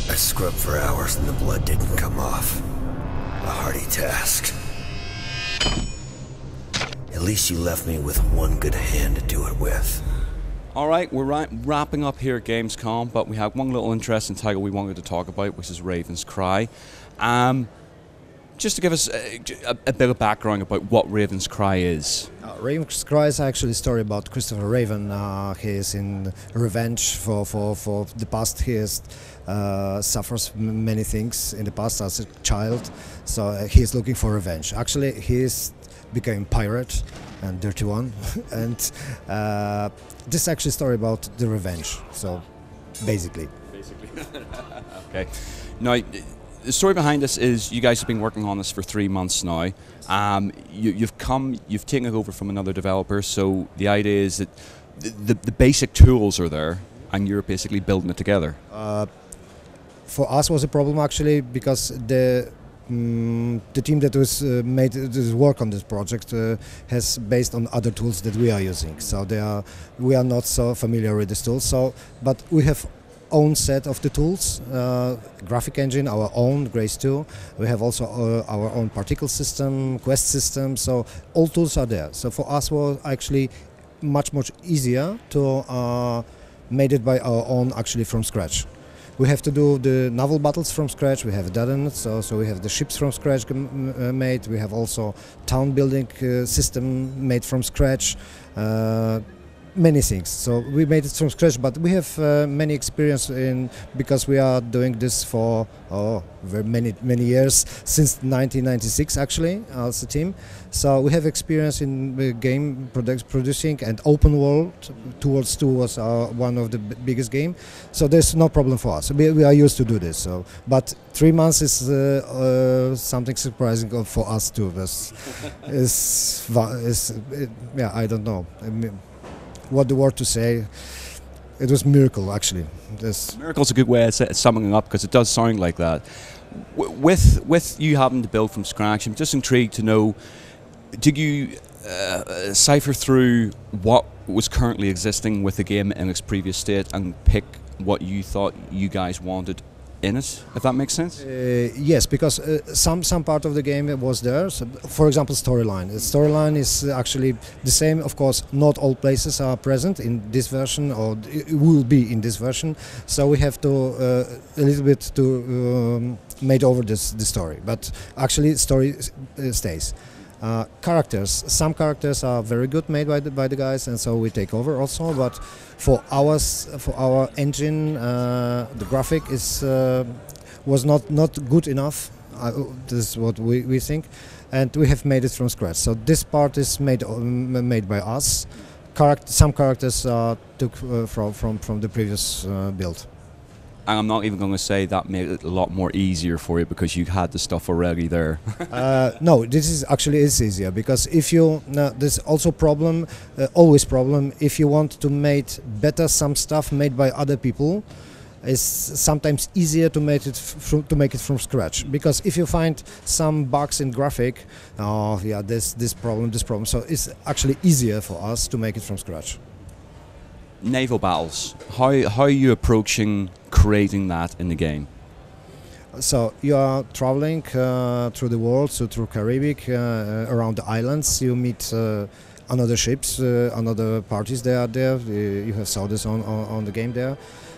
I scrubbed for hours and the blood didn't come off. A hardy task. At least you left me with one good hand to do it with. Alright, we're wrapping up here at Gamescom, but we have one little interesting title we wanted to talk about, which is Raven's Cry. Just to give us a bit of background about what Raven's Cry is. Raven's Cry is actually a story about Christopher Raven. He is in revenge for the past. He suffers many things in the past as a child, so he is looking for revenge. Actually, he became pirate and dirty one, and this is actually a story about the revenge. So, basically. Okay. Now, the story behind this is you guys have been working on this for 3 months now. You've taken it over from another developer, so the idea is that the basic tools are there, and you're basically building it together. For us, was a problem actually because the team that was made this work on this project has based on other tools that we are using. So we are not so familiar with these tools. So, but we have own set of the tools, graphic engine, our own Grace 2. We have also our own particle system, quest system. So all tools are there. So for us, was actually much easier to made it by our own actually from scratch. We have to do the naval battles from scratch. We have done it, so we have the ships from scratch made. We have also town building system made from scratch. Many things. So we made it from scratch, but we have many experience because we are doing this for very many years, since 1996 actually as a team. So we have experience in game producing, and open world Towards 2 was one of the biggest game. So there's no problem for us. We are used to do this. So, but 3 months is something surprising for us too. Yeah, I don't know what the word to say. It was miracle actually. Miracle's a good way of summing it up, because it does sound like that. With you having to build from scratch, I'm just intrigued to know, did you cipher through what was currently existing with the game in its previous state and pick what you thought you guys wanted in it, if that makes sense? Yes, because some part of the game was there. So, for example, storyline. The storyline is actually the same. Of course, not all places are present in this version, or it will be in this version. So we have to a little bit to made over the story. But actually, story stays. Characters. Some characters are very good made by the guys, and so we take over also. But for our engine, the graphic was not good enough. This is what we think, and we have made it from scratch. So this part is made by us. Some characters took from the previous build. And I'm not even going to say that made it a lot more easier for you because you had the stuff already there. No, this is actually easier, because if you there's also problem, always problem. If you want to make better some stuff made by other people, it's sometimes easier to make it from scratch. Because if you find some bugs in graphic, oh yeah, this problem. So it's actually easier for us to make it from scratch. Naval battles. How are you approaching creating that in the game? So you are traveling through the world, so through Caribbean, around the islands. You meet another ships, another parties. They are there. You have saw this on the game there.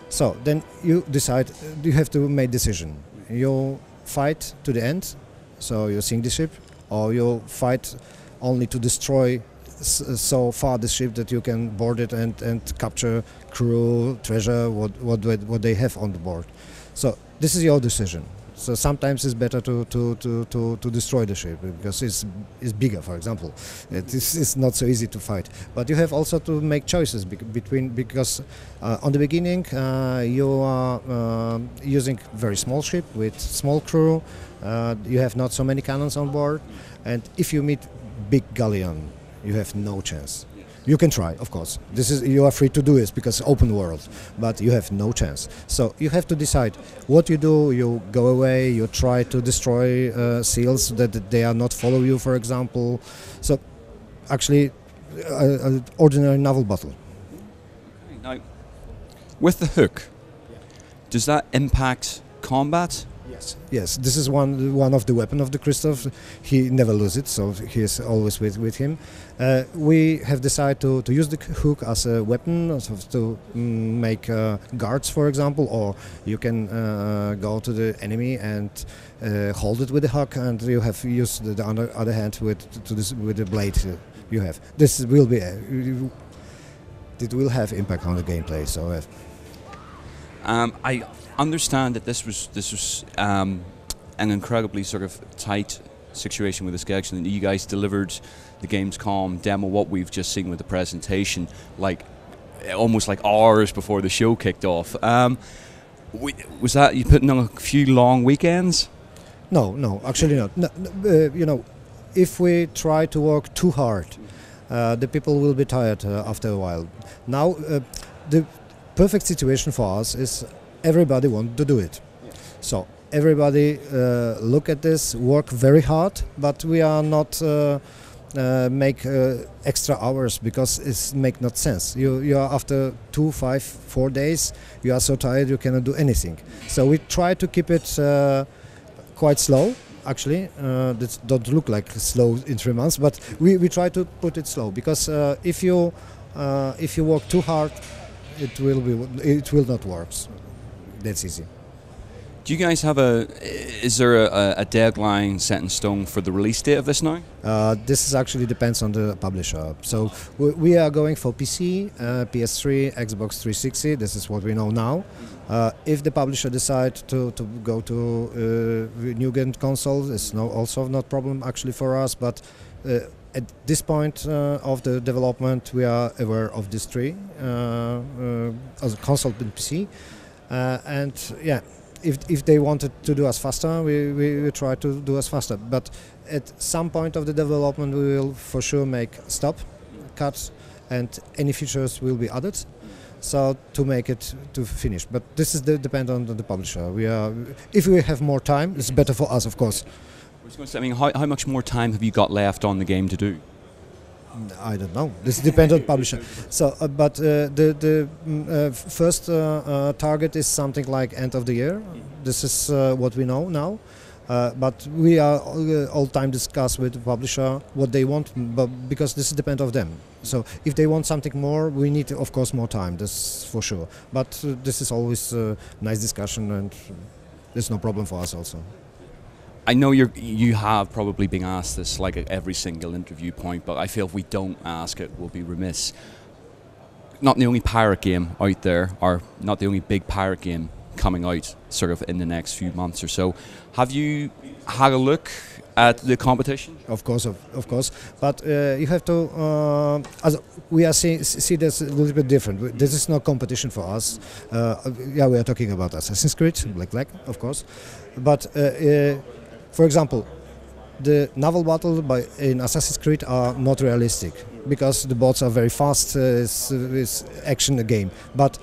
So then you decide. You have to make decision. You fight to the end, so you sink the ship, or you fight only to destroy so far the ship that you can board it and capture crew, treasure, what they have on the board. So this is your decision. So sometimes it's better to destroy the ship because it's bigger, for example. It's not so easy to fight. But you have also to make choices because on the beginning you are using very small ship with small crew. You have not so many cannons on board, and if you meet big galleon, you have no chance. You can try, of course. You are free to do it because open world, but you have no chance. So you have to decide what you do. You go away. You try to destroy seals that they are not follow you, for example. So actually, an ordinary naval battle. Now, with the hook, does that impact combat? Yes. This is one of the weapon of the Christoph. He never loses it, so he is always with him. We have decided to use the hook as a weapon to make guards, for example, or you can go to the enemy and hold it with the hook, and you have used the other hand with the blade you have. This will be it will have impact on the gameplay. So. I understand that this was an incredibly sort of tight situation with the schedule, and you guys delivered the Gamescom demo, what we've just seen with the presentation, like almost like hours before the show kicked off. Was that you putting on a few long weekends? No, actually not. No, if we try to work too hard, the people will be tired after a while. Now, the perfect situation for us is everybody wants to do it. So everybody look at this, work very hard, but we are not make extra hours because it make not sense. You are after 2, 5, 4 days, you are so tired you cannot do anything. So we try to keep it quite slow. Actually, that don't look like slow in 3 months, but we try to put it slow because if you work too hard, it will not work. That's easy. Do you guys have is there a deadline set in stone for the release date of this now? This is actually depends on the publisher. So we are going for PC, PS3, Xbox 360. This is what we know now. If the publisher decide to go to new game console, it's also not problem actually for us. But at this point of the development, we are aware of these three as a console and PC, and yeah. If they wanted to do us faster, we try to do us faster. But at some point of the development, we will for sure make stop, cut, and any features will be added. So to make it to finish. But this is depend on the publisher. If we have more time, it's better for us, of course. I was going to say, I mean, how much more time have you got left on the game to do? I don't know. This depends on publisher. So, but the first target is something like end of the year. This is what we know now. But we are all time discuss with the publisher what they want, but because this depends on them. So if they want something more, we need, of course, more time. This for sure. But this is always a nice discussion, and there's no problem for us also. I know you have probably been asked this like at every single interview point, but I feel if we don't ask it, we'll be remiss. Not the only pirate game out there, or not the only big pirate game coming out sort of in the next few months or so. Have you had a look at the competition? Of course. But you have to. As we are see this a little bit different. This is not competition for us. Yeah, we are talking about Assassin's Creed, Black Flag, of course, but. For example, the naval battle in Assassin's Creed are not realistic because the boats are very fast. It's action game, but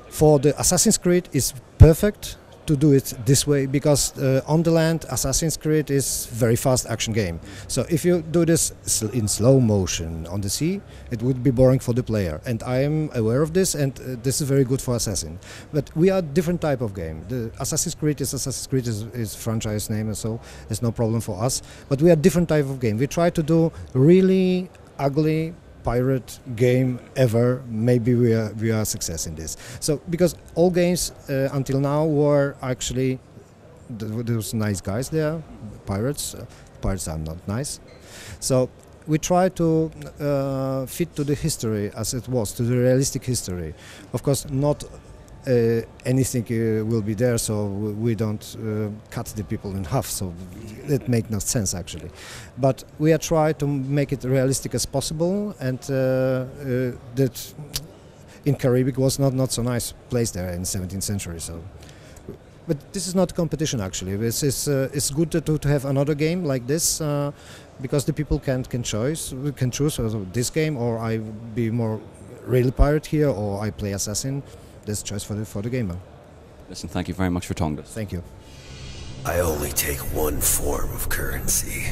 for the Assassin's Creed, it's perfect to do it this way because on the land, Assassin's Creed is very fast action game. So if you do this in slow motion on the sea, it would be boring for the player. And I am aware of this, and this is very good for Assassin. But we are different type of game. The Assassin's Creed is franchise name, so it's no problem for us. But we are different type of game. We try to do really ugly pirate game ever. Maybe we are a success in this. So because all games until now were actually there was nice guys there, pirates. Pirates are not nice. So we try to fit to the history as it was, to the realistic history. Of course, not anything will be there, so we don't cut the people in half, so it makes no sense actually. But we are trying to make it realistic as possible, and that in Caribbean was not so nice place there in 17th century. So But this is not competition actually. This is it's good to have another game like this because the people can choose this game, or I be more real pirate here, or I play assassin. This choice for the gamer. Listen, thank you very much for talking to us. Thank you. I only take one form of currency.